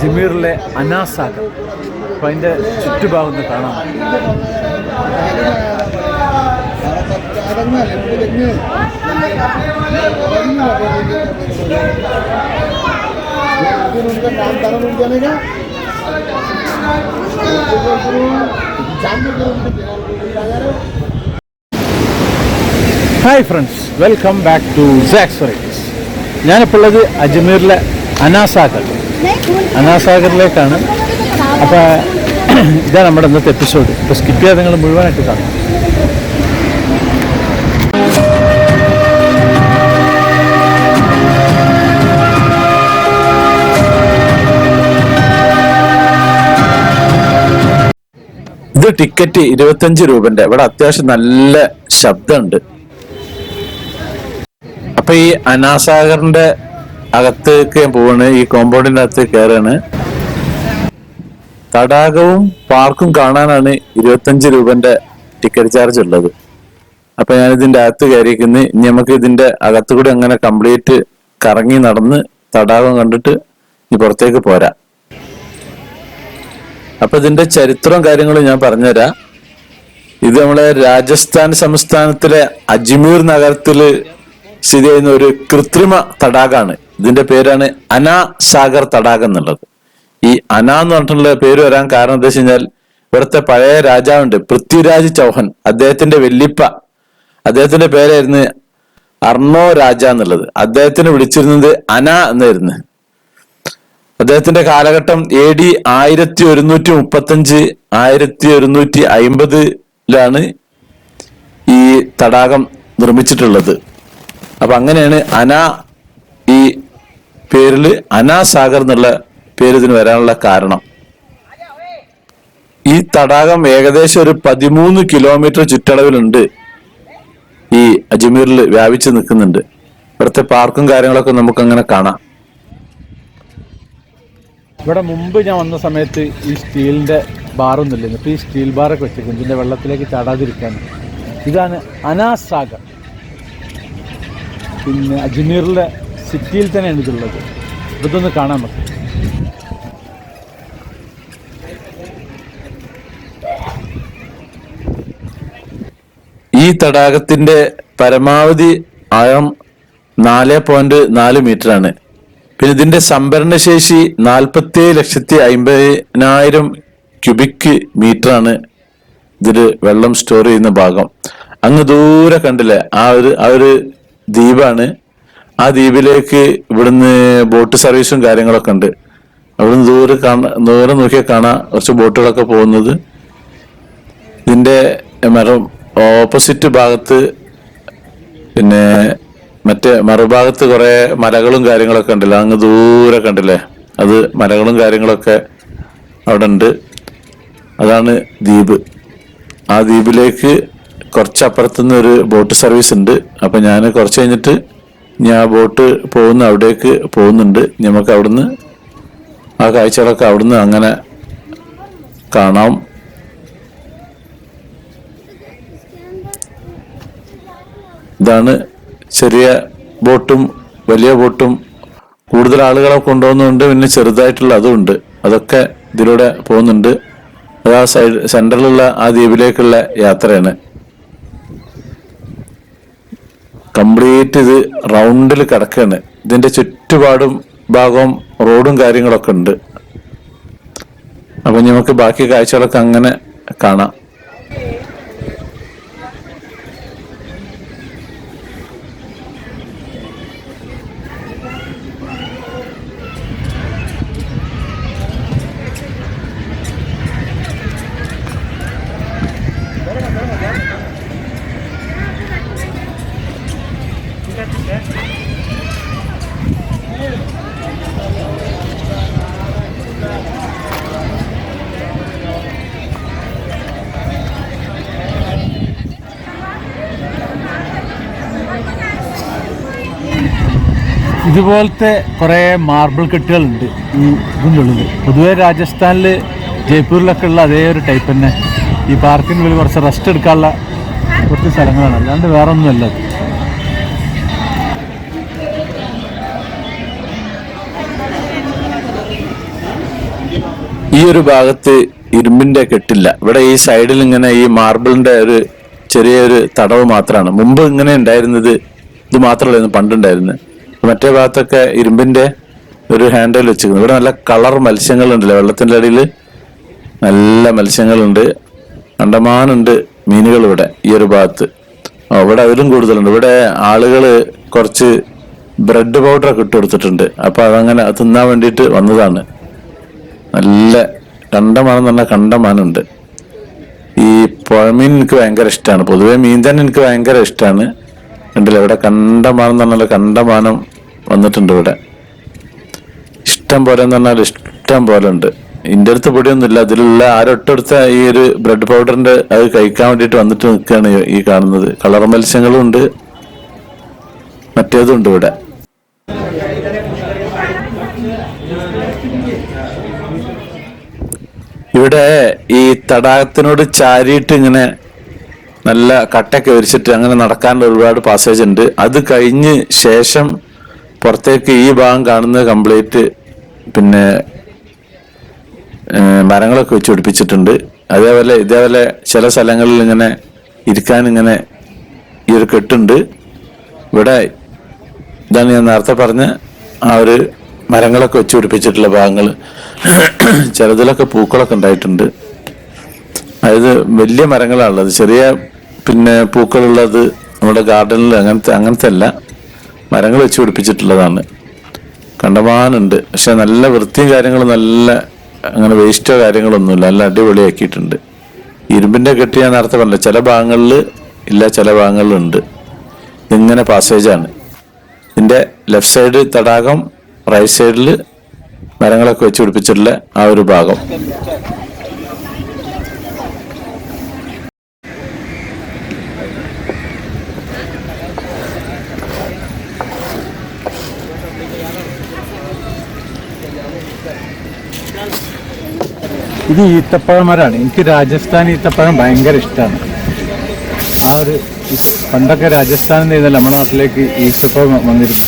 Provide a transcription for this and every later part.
അജ്മീറിലെ അനാസാഗർ. അപ്പോൾ അതിൻ്റെ ചുറ്റുഭാഗം ഒന്ന് കാണാൻ hi friends, welcome back to Sax varieties. ഞാനിപ്പോൾ ഉള്ളത് അജ്മീറിലെ അനാസാഗറിലേക്കാണ്. അപ്പോൾ ഇതാണ് നമ്മുടെ ഇന്നത്തെ എപ്പിസോഡ്. ഇപ്പോൾ സ്കിപ്പ് ചെയ്യാതെ നിങ്ങൾ മുഴുവനായിട്ട് കാണും. ഇത് ടിക്കറ്റ് 25 രൂപന്റെ. ഇവിടെ അത്യാവശ്യം നല്ല ശബ്ദമുണ്ട്. അപ്പൊ ഈ അനാസാഗറിന്റെ അകത്തേക്ക് പോവാണ്. ഈ കോമ്പൗണ്ടിന്റെ അകത്ത് കയറാണ്. തടാകവും പാർക്കും കാണാനാണ് 25 രൂപന്റെ ടിക്കറ്റ് ചാർജ് ഉള്ളത്. അപ്പൊ ഞാനിതിന്റെ അകത്ത് കയറിയിരിക്കുന്നു. ഇനി നമുക്ക് ഇതിന്റെ അകത്തുകൂടി അങ്ങനെ കംപ്ലീറ്റ് കറങ്ങി നടന്ന് തടാകം കണ്ടിട്ട് ഇനി പുറത്തേക്ക് പോരാ. അപ്പൊ ഇതിന്റെ ചരിത്രവും കാര്യങ്ങളും ഞാൻ പറഞ്ഞുതരാം. ഇത് നമ്മളെ രാജസ്ഥാൻ സംസ്ഥാനത്തിലെ അജ്മീർ നഗരത്തില് സ്ഥിതി ചെയ്യുന്ന ഒരു കൃത്രിമ തടാകമാണ്. ഇതിന്റെ പേരാണ് അനാസാഗർ തടാകം എന്നുള്ളത്. ഈ അന എന്ന് പറഞ്ഞിട്ടുള്ള പേര് വരാൻ കാരണം എന്താ വെച്ച് കഴിഞ്ഞാൽ, ഇവിടുത്തെ പഴയ രാജാവുണ്ട് പൃഥ്വിരാജ് ചൗഹാൻ, അദ്ദേഹത്തിന്റെ വല്യപ്പ, അദ്ദേഹത്തിന്റെ പേരായിരുന്നു അർണോ രാജ എന്നുള്ളത്. അദ്ദേഹത്തിന് വിളിച്ചിരുന്നത് അന എന്നായിരുന്നു. അദ്ദേഹത്തിന്റെ കാലഘട്ടം AD 1135 1150 ഈ തടാകം നിർമ്മിച്ചിട്ടുള്ളത്. അപ്പൊ അങ്ങനെയാണ് ഈ പേരില് അനാസാഗർ എന്നുള്ള പേര് ഇതിന് വരാനുള്ള കാരണം. ഈ തടാകം ഏകദേശം ഒരു 13 കിലോമീറ്റർ ചുറ്റളവിലുണ്ട്. ഈ അജ്മീറിൽ വ്യാപിച്ചു നിൽക്കുന്നുണ്ട്. ഇവിടുത്തെ പാർക്കും കാര്യങ്ങളൊക്കെ നമുക്ക് അങ്ങനെ കാണാം. ഇവിടെ മുമ്പ് ഞാൻ വന്ന സമയത്ത് ഈ സ്റ്റീലിന്റെ ബാറൊന്നുമില്ല. ഇപ്പൊ ഈ സ്റ്റീൽ ബാറൊക്കെ വെച്ചിട്ടുണ്ട് ഇതിന്റെ വെള്ളത്തിലേക്ക് ചാടാതിരിക്കാൻ. ഇതാണ് അനാസാഗർ. പിന്നെ അജ്മീറിലെ സിറ്റിയിൽ തന്നെയാണ് ഇതുള്ളത്. ഇതൊന്ന് കാണാൻ പറ്റും. ഈ തടാകത്തിന്റെ പരമാവധി ആഴം 4.4 മീറ്റർ ആണ്. പിന്നെ ഇതിന്റെ സംഭരണശേഷി 47,50,000 ക്യൂബിക് മീറ്റർ ആണ് ഇതില് വെള്ളം സ്റ്റോർ ചെയ്യുന്ന ഭാഗം. അങ്ങ് ദൂരെ കണ്ടില്ലേ, ആ ഒരു ദ്വീപാണ്. ആ ദ്വീപിലേക്ക് ഇവിടുന്ന് ബോട്ട് സർവീസും കാര്യങ്ങളൊക്കെ ഉണ്ട്. അവിടുന്ന് ദൂരെ നോക്കിയാൽ കാണാം കുറച്ച് ബോട്ടുകളൊക്കെ പോകുന്നത്. ഇതിന്റെ ഓപ്പോസിറ്റ് ഭാഗത്ത് പിന്നെ മറ്റേ മറുഭാഗത്ത് കുറെ മലകളും കാര്യങ്ങളൊക്കെ ഉണ്ടല്ലോ, അങ്ങ് ദൂരെ കണ്ടില്ലേ, അത് മലകളും കാര്യങ്ങളൊക്കെ അവിടെ ഉണ്ട്. അതാണ് ദ്വീപ്. ആ ദ്വീപിലേക്ക് കുറച്ചപ്പുറത്തുനിന്ന് ഒരു ബോട്ട് സർവീസ് ഉണ്ട്. അപ്പൊ ഞാൻ കുറച്ച് കഴിഞ്ഞിട്ട് ഞാൻ ബോട്ട് പോകുന്ന അവിടേക്ക് പോകുന്നുണ്ട്. നമുക്ക് അവിടുന്ന് ആ കാഴ്ചകളൊക്കെ അവിടുന്ന് അങ്ങനെ കാണാം. ഇതാണ് ചെറിയ ബോട്ടും വലിയ ബോട്ടും. കൂടുതൽ ആളുകളെ കൊണ്ടുപോകുന്നുണ്ട്. പിന്നെ ചെറുതായിട്ടുള്ള അതും ഉണ്ട്. അതൊക്കെ ഇതിലൂടെ പോകുന്നുണ്ട്. അത് ആ സെന്ററിലുള്ള ആ ദ്വീപിലേക്കുള്ള യാത്രയാണ്. കംപ്ലീറ്റ് ഇത് റൗണ്ടിൽ കിടക്കുകയാണ്. ഇതിന്റെ ചുറ്റുപാടും ഭാഗവും റോഡും കാര്യങ്ങളൊക്കെ ഉണ്ട്. അപ്പൊ നമുക്ക് ബാക്കി കാഴ്ചകളൊക്കെ അങ്ങനെ കാണാം. ഇതുപോലത്തെ കുറേ മാർബിൾ കെട്ടുകളുണ്ട് ഈ ഇതിൻ്റെ ഉള്ളിൽ. പൊതുവെ രാജസ്ഥാനിൽ ജയ്പൂരിലൊക്കെ ഉള്ള അതേ ഒരു ടൈപ്പ് തന്നെ. ഈ പാർക്കിനുള്ളിൽ കുറച്ച് റെസ്റ്റ് എടുക്കാനുള്ള കുറച്ച് സ്ഥലങ്ങളാണ്, അല്ലാണ്ട് വേറെ ഒന്നുമല്ല. ഈ ഒരു ഭാഗത്ത് ഇരുമ്പിന്റെ കെട്ടില്ല. ഇവിടെ ഈ സൈഡിൽ ഇങ്ങനെ ഈ മാർബിളിന്റെ ഒരു ചെറിയൊരു തടവ് മാത്രമാണ്. മുമ്പ് ഇങ്ങനെ ഉണ്ടായിരുന്നത് ഇത് മാത്രമല്ലായിരുന്നു പണ്ടുണ്ടായിരുന്നത്. മറ്റേ ഭാഗത്തൊക്കെ ഇരുമ്പിന്റെ ഒരു ഹാൻഡിൽ വെച്ചിരിക്കുന്നത്. ഇവിടെ നല്ല കളർ മത്സ്യങ്ങളുണ്ടല്ലോ വെള്ളത്തിന്റെ അടിയിൽ, നല്ല മത്സ്യങ്ങളുണ്ട്, കണ്ടമാനുണ്ട് മീനുകൾ ഇവിടെ ഈ ഒരു ഭാഗത്ത്. ഇവിടെ അതിലും കൂടുതലുണ്ട്. ഇവിടെ ആളുകള് കുറച്ച് ബ്രെഡ് പൗഡറൊക്കെ ഇട്ട് കൊടുത്തിട്ടുണ്ട്. അപ്പൊ അതങ്ങനെ തിന്നാൻ വേണ്ടിയിട്ട് വന്നതാണ്. നല്ല കണ്ടമാനെന്ന് പറഞ്ഞാൽ കണ്ടമാനുണ്ട്. ഈ പുഴമീൻ എനിക്ക് ഭയങ്കര ഇഷ്ടമാണ്. പൊതുവെ മീൻ തന്നെ എനിക്ക് ഭയങ്കര ഇഷ്ടമാണ്. ഉണ്ടല്ലോ ഇവിടെ കണ്ടമാനെന്ന് പറഞ്ഞാൽ കണ്ടമാനം വന്നിട്ടുണ്ട്. ഇവിടെ ഇഷ്ടം പോലെ എന്ന് പറഞ്ഞാൽ ഇഷ്ടം പോലെ ഉണ്ട്. ഇതിൻ്റെ അടുത്ത് പൊടിയൊന്നുമില്ല. അതിലുള്ള ആരൊട്ടെടുത്ത ഈ ഒരു ബ്രെഡ് പൗഡറിന്റെ അത് കഴിക്കാൻ വേണ്ടിയിട്ട് വന്നിട്ട് നിൽക്കുകയാണ് ഈ കാണുന്നത്. കളർ മത്സ്യങ്ങളും ഉണ്ട്, മറ്റേതും ഉണ്ട് ഇവിടെ. ഇവിടെ ഈ തടാകത്തിനോട് ചാരിയിട്ട് ഇങ്ങനെ നല്ല കട്ടയൊക്കെ വിരിച്ചിട്ട് അങ്ങനെ നടക്കാനുള്ള ഒരുപാട് പാസേജ് ഉണ്ട്. അത് കഴിഞ്ഞ് ശേഷം പുറത്തേക്ക് ഈ ഭാഗം കാണുന്നത് കംപ്ലീറ്റ് പിന്നെ മരങ്ങളൊക്കെ വെച്ച് പിടിപ്പിച്ചിട്ടുണ്ട്. ഇതേപോലെ ചില സ്ഥലങ്ങളിൽ ഇങ്ങനെ ഇരിക്കാൻ ഇങ്ങനെ ഈ ഒരു കെട്ടുണ്ട്. ഇവിടെ ഇതാണ് ഞാൻ നേരത്തെ പറഞ്ഞ ആ ഒരു മരങ്ങളൊക്കെ വെച്ച് പിടിപ്പിച്ചിട്ടുള്ള ഭാഗങ്ങൾ. ചിലതിലൊക്കെ പൂക്കളൊക്കെ ഉണ്ടായിട്ടുണ്ട്. അതായത് വലിയ മരങ്ങളാണുള്ളത്. ചെറിയ പിന്നെ പൂക്കളുള്ളത് നമ്മുടെ ഗാർഡനിൽ അങ്ങനത്തെ അല്ല, മരങ്ങൾ വെച്ച് പിടിപ്പിച്ചിട്ടുള്ളതാണ്. കണ്ടമാനുണ്ട്. പക്ഷെ നല്ല വൃത്തിയും കാര്യങ്ങളും നല്ല അങ്ങനെ വേസ്റ്റോ കാര്യങ്ങളൊന്നുമില്ല. നല്ല അടിപൊളിയാക്കിയിട്ടുണ്ട്. ഇരുമ്പിന്റെ കെട്ടി ഞാൻ നേരത്തെ പറഞ്ഞില്ല, ചില ഭാഗങ്ങളിൽ ഇല്ല, ചില ഭാഗങ്ങളിലുണ്ട്. ഇങ്ങനെ പാസേജാണ്. ഇതിന്റെ ലെഫ്റ്റ് സൈഡ് തടാകം, റൈറ്റ് സൈഡിൽ മരങ്ങളൊക്കെ വെച്ച് പിടിപ്പിച്ചിട്ടുള്ള ആ ഒരു ഭാഗം. ഇത് ഈത്തപ്പഴമരാണ്. എനിക്ക് രാജസ്ഥാൻ ഈത്തപ്പഴം ഭയങ്കര ഇഷ്ടമാണ്. ആ ഒരു പണ്ടൊക്കെ രാജസ്ഥാനിൽ നിന്നല്ല നമ്മുടെ നാട്ടിലേക്ക് ഈത്തപ്പഴം വന്നിരുന്നു.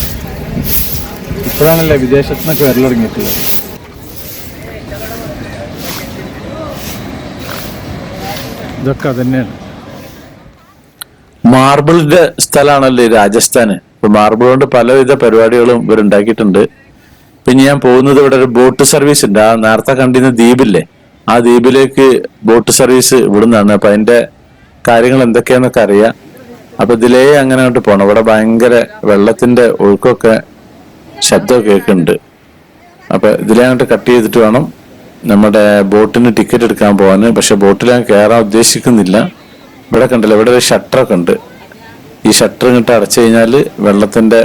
ഇപ്പോഴാണല്ലേ വിദേശത്തു നിന്നൊക്കെ വരൽ തുടങ്ങിയിട്ടുള്ളത്. ഇതൊക്കെ തന്നെയാണ്. മാർബിളിന്റെ സ്ഥലമാണല്ലോ ഈ രാജസ്ഥാന്. ഇപ്പൊ മാർബിൾ കൊണ്ട് പലവിധ പരിപാടികളും ഇവരുണ്ടാക്കിയിട്ടുണ്ട്. പിന്നെ ഞാൻ പോകുന്നത് ഇവിടെ ഒരു ബോട്ട് സർവീസ് ഉണ്ട്. ആ നേരത്തെ കണ്ടിരുന്ന ദ്വീപില്ലേ, ആ ദ്വീപിലേക്ക് ബോട്ട് സർവീസ് ഇവിടുന്നാണ്. അപ്പൊ അതിന്റെ കാര്യങ്ങൾ എന്തൊക്കെയാന്നൊക്കെ അറിയാം. അപ്പൊ ഇതിലേ അങ്ങനെ അങ്ങോട്ട് പോകണം. ഇവിടെ ഭയങ്കര വെള്ളത്തിന്റെ ഒഴുക്കൊക്കെ ശബ്ദമൊക്കെ കേൾക്കുന്നുണ്ട്. അപ്പൊ ഇതിലേ അങ്ങോട്ട് കട്ട് ചെയ്തിട്ട് വേണം നമ്മുടെ ബോട്ടിന് ടിക്കറ്റ് എടുക്കാൻ പോകാന്. പക്ഷെ ബോട്ടിൽ ഞാൻ കയറാൻ ഉദ്ദേശിക്കുന്നില്ല. ഇവിടെ കണ്ടല്ലോ, ഇവിടെ ഒരു ഷട്ടറൊക്കെ ഉണ്ട്. ഈ ഷട്ടർ ഇങ്ങോട്ട് അടച്ചു കഴിഞ്ഞാൽ വെള്ളത്തിന്റെ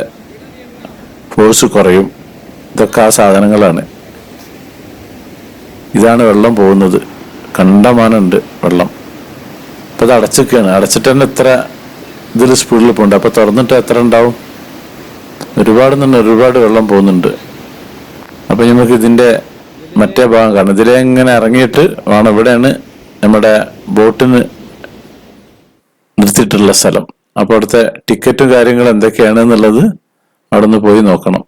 ഫോഴ്സ് കുറയും. ഇതൊക്കെ ആ സാധനങ്ങളാണ്. ഇതാണ് വെള്ളം പോകുന്നത്. കണ്ടമാനുണ്ട് വെള്ളം. അപ്പൊ ഇത് അടച്ചിരിക്കുകയാണ്. അടച്ചിട്ട് തന്നെ എത്ര ഇതിൽ സ്പീഡിൽ പോകുന്നുണ്ട്. അപ്പൊ തുറന്നിട്ട് എത്ര ഉണ്ടാവും? ഒരുപാട് വെള്ളം പോകുന്നുണ്ട്. അപ്പൊ നമുക്ക് ഇതിന്റെ മറ്റേ ഭാഗം കാണാം. ഇതിലെ ഇങ്ങനെ ഇറങ്ങിയിട്ട് വേണം, ഇവിടെയാണ് നമ്മുടെ ബോട്ടിന് നിർത്തിയിട്ടുള്ള സ്ഥലം. അപ്പൊ അവിടുത്തെ ടിക്കറ്റും കാര്യങ്ങളും എന്തൊക്കെയാണ് എന്നുള്ളത് അവിടെ നിന്ന് പോയി നോക്കണം.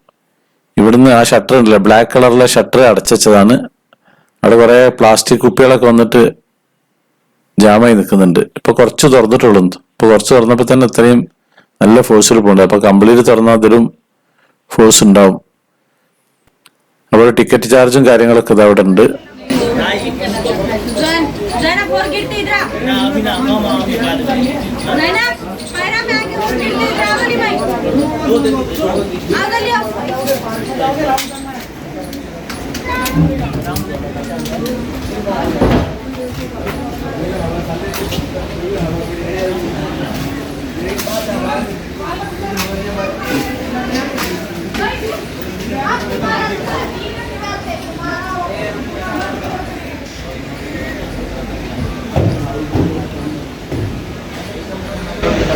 ഇവിടുന്ന് ആ ഷട്ടർ ഉണ്ടല്ലോ, ബ്ലാക്ക് കളറിലെ ഷട്ടർ അടച്ചതാണ്. അവിടെ കുറെ പ്ലാസ്റ്റിക് കുപ്പികളൊക്കെ വന്നിട്ട് ജാമായി നിൽക്കുന്നുണ്ട്. ഇപ്പൊ കുറച്ച് തുറന്നിട്ടുള്ളൂ. ഇപ്പൊ കുറച്ച് തുറന്നപ്പോ തന്നെ ഇത്രയും നല്ല ഫോഴ്സിൽ പോകുന്നുണ്ട്. അപ്പൊ കംപ്ലീറ്റ് തുറന്നാൽ അതിലും ഫോഴ്സ് ഉണ്ടാവും. അവിടെ ടിക്കറ്റ് ചാർജും കാര്യങ്ങളൊക്കെ ഇത് അവിടെ ഉണ്ട്.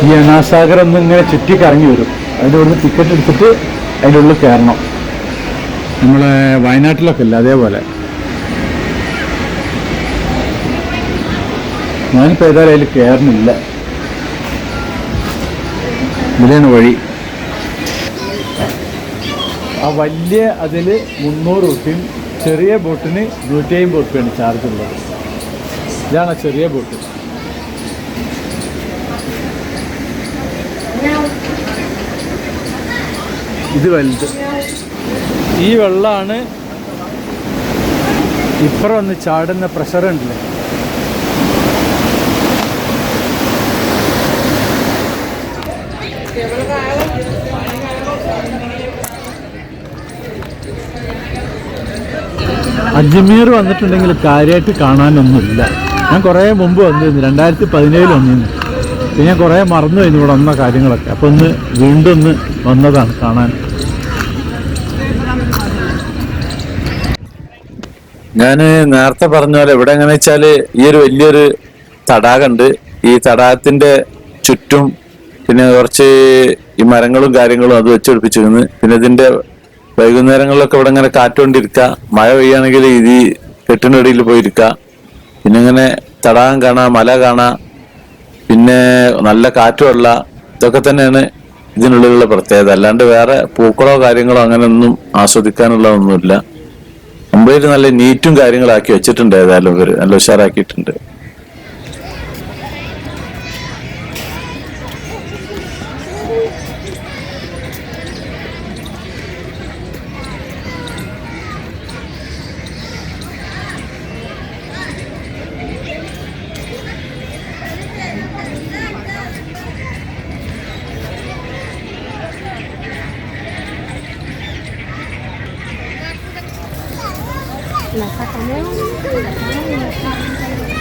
ഈ അനാസാഗർ ഇങ്ങനെ ചുറ്റി കറങ്ങി വരും. അതിൻ്റെ ഉള്ളിൽ ടിക്കറ്റ് എടുത്തിട്ട് അതിൻ്റെ ഉള്ളിൽ കയറണം. നമ്മളെ വയനാട്ടിലൊക്കെ ഇല്ല, അതേപോലെ. ഞാനിപ്പോൾ ഏതായാലും അതിൽ കയറുന്നില്ല. ഇതിലാണ് വഴി. ആ വലിയ അതിൽ 300 രൂപയും ചെറിയ ബോട്ടിന് 150 റുപ്യാണ് ചാർജ് ഉള്ളത്. ഇതാണ് ചെറിയ ബോട്ട്. ഇത് വലുത്. ഈ വെള്ളമാണ് ഇപ്പുറം ഒന്ന് ചാടുന്ന പ്രഷർ ഉണ്ടല്ലേ. അജ്മീർ വന്നിട്ടുണ്ടെങ്കിൽ കാര്യമായിട്ട് കാണാനൊന്നുമില്ല. ഞാൻ കുറേ മുമ്പ് വന്നിരുന്നു, 2017 വന്നിരുന്നു. പിന്നെ ഞാൻ കുറേ മറന്നു കഴിഞ്ഞു ഇവിടെ വന്ന കാര്യങ്ങളൊക്കെ. അപ്പോൾ ഒന്ന് വീണ്ടും ഒന്ന് വന്നതാണ് കാണാൻ. ഞാൻ നേരത്തെ പറഞ്ഞ പോലെ ഇവിടെ എങ്ങനെ വെച്ചാൽ ഈ ഒരു വലിയൊരു തടാകമുണ്ട്. ഈ തടാകത്തിന്റെ ചുറ്റും പിന്നെ കുറച്ച് ഈ മരങ്ങളും കാര്യങ്ങളും അത് വെച്ചുപിടിപ്പിച്ചിരുന്നു. പിന്നെ ഇതിന്റെ വൈകുന്നേരങ്ങളിലൊക്കെ ഇവിടെ ഇങ്ങനെ കാറ്റുകൊണ്ടിരിക്കുക, മഴ പെയ്യുകയാണെങ്കിൽ ഈ കെട്ടിനടിയിൽ പോയിരിക്കുക. പിന്നെ ഇങ്ങനെ തടാകം കാണാം, മല കാണാം, പിന്നെ നല്ല കാറ്റുമുള്ള ഇതൊക്കെ തന്നെയാണ് ഇതിനുള്ളിലുള്ള പ്രത്യേകത. അല്ലാണ്ട് വേറെ പൂക്കളോ കാര്യങ്ങളോ അങ്ങനെ ഒന്നും ആസ്വദിക്കാനുള്ളതൊന്നുമില്ല. മുംബൈയിൽ നല്ല നീറ്റും കാര്യങ്ങളാക്കി വെച്ചിട്ടുണ്ട്. ഏതായാലും ഇവർ നല്ല ഉഷാറാക്കിയിട്ടുണ്ട്.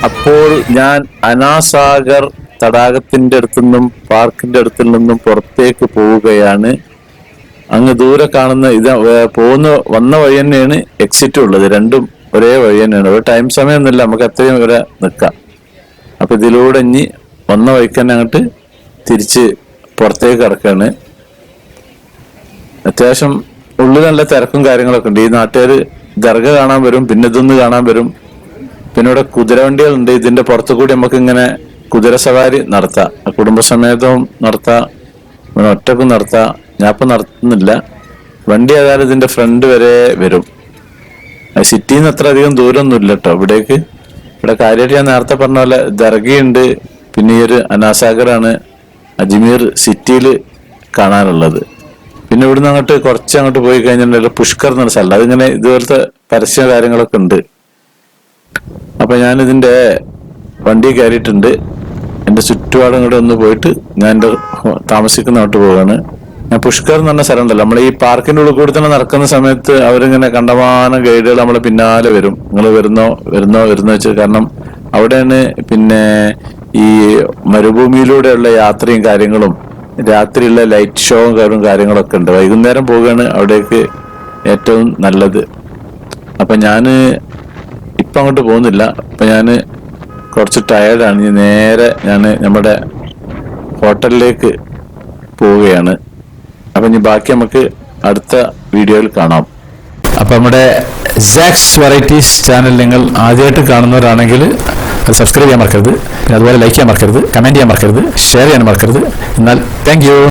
അപ്പോൾ ഞാൻ അനാസാഗർ തടാകത്തിന്റെ അടുത്തു നിന്നും പാർക്കിന്റെ അടുത്തു നിന്നും പുറത്തേക്ക് പോവുകയാണ്. അങ്ങ് ദൂരെ കാണുന്ന ഇത് വന്ന വഴി തന്നെയാണ് എക്സിറ്റ് ഉള്ളത്. രണ്ടും ഒരേ വഴി തന്നെയാണ്. ഒരു ടൈം സമയമൊന്നുമില്ല, നമുക്ക് അത്രയും വരെ നിൽക്കാം. അപ്പൊ ഇതിലൂടെ ഇനി വന്ന വഴിക്ക് തന്നെ അങ്ങോട്ട് തിരിച്ച് പുറത്തേക്ക് കിടക്കാണ്. അത്യാവശ്യം ഉള്ളിൽ നല്ല തിരക്കും കാര്യങ്ങളൊക്കെ ഉണ്ട്. ഈ നാട്ടുകാർ ദർഗ കാണാൻ വരും, പിന്നെ ഇതൊന്ന് കാണാൻ വരും. പിന്നെ ഇവിടെ കുതിരവണ്ടികളുണ്ട്. ഇതിന്റെ പുറത്തു കൂടി നമുക്ക് ഇങ്ങനെ കുതിര സവാരി നടത്താം. കുടുംബസമേതവും നടത്താം, ഒറ്റക്കും നടത്താം. ഞാൻ ഇപ്പൊ നടത്തുന്നില്ല. വണ്ടി ഏതായാലും ഇതിന്റെ ഫ്രണ്ട് വരെ വരും. സിറ്റിയിൽ നിന്ന് അത്ര അധികം ദൂരമൊന്നും ഇല്ല കേട്ടോ ഇവിടേക്ക്. ഇവിടെ കാര്യമായിട്ട് ഞാൻ നേരത്തെ പറഞ്ഞ പോലെ ദർഗയുണ്ട്, പിന്നെ ഈ ഒരു അനാസാഗറാണ് അജ്മീർ സിറ്റിയിൽ കാണാനുള്ളത്. പിന്നെ ഇവിടുന്ന് അങ്ങോട്ട് കുറച്ച് അങ്ങോട്ട് പോയി കഴിഞ്ഞിട്ടുണ്ടെങ്കിൽ പുഷ്കർ എന്ന സ്ഥലം, അതിങ്ങനെ ഇതുപോലത്തെ പരസ്യ കാര്യങ്ങളൊക്കെ ഉണ്ട്. അപ്പൊ ഞാൻ ഇതിന്റെ വണ്ടി കയറിയിട്ടുണ്ട്. എന്റെ ചുറ്റുപാടും കൂടെ ഒന്ന് പോയിട്ട് ഞാൻ എന്റെ താമസിക്കുന്നോട്ട് പോവാണ്. ഞാൻ പുഷ്കർ എന്ന് പറഞ്ഞ സ്ഥലം ഉണ്ടല്ലോ, നമ്മൾ ഈ പാർക്കിന്റെ ഉള്ളിൽ കൂടി തന്നെ നടക്കുന്ന സമയത്ത് അവരിങ്ങനെ കണ്ടമാനം ഗൈഡുകൾ നമ്മളെ പിന്നാലെ വരും. നിങ്ങൾ വരുന്നോ വെച്ച്. കാരണം അവിടെയാണ് പിന്നെ ഈ മരുഭൂമിയിലൂടെയുള്ള യാത്രയും കാര്യങ്ങളും രാത്രിയുള്ള ലൈറ്റ് ഷോയും കാര്യങ്ങളൊക്കെ ഉണ്ട്. വൈകുന്നേരം പോവുകയാണ് അവിടേക്ക് ഏറ്റവും നല്ലത്. അപ്പൊ ഞാന് ഇപ്പൊ അങ്ങോട്ട് പോകുന്നില്ല. അപ്പൊ ഞാന് കുറച്ച് ടയേർഡാണ്. ഇനി നേരെ ഞാന് നമ്മുടെ ഹോട്ടലിലേക്ക് പോവുകയാണ്. അപ്പൊ ഇനി ബാക്കി നമുക്ക് അടുത്ത വീഡിയോയിൽ കാണാം. അപ്പൊ നമ്മുടെ സാക്സ് വെറൈറ്റീസ് ചാനൽ നിങ്ങൾ ആദ്യമായിട്ട് കാണുന്നവരാണെങ്കിൽ അത് സബ്സ്ക്രൈബ് ചെയ്യാൻ മറക്കരുത്. പിന്നെ അതുപോലെ ലൈക്ക് ചെയ്യാൻ മറക്കരുത്, കമന്റ് ചെയ്യാൻ മറക്കരുത്, ഷെയർ ചെയ്യാൻ മറക്കരുത്. എന്നാൽ താങ്ക് യു.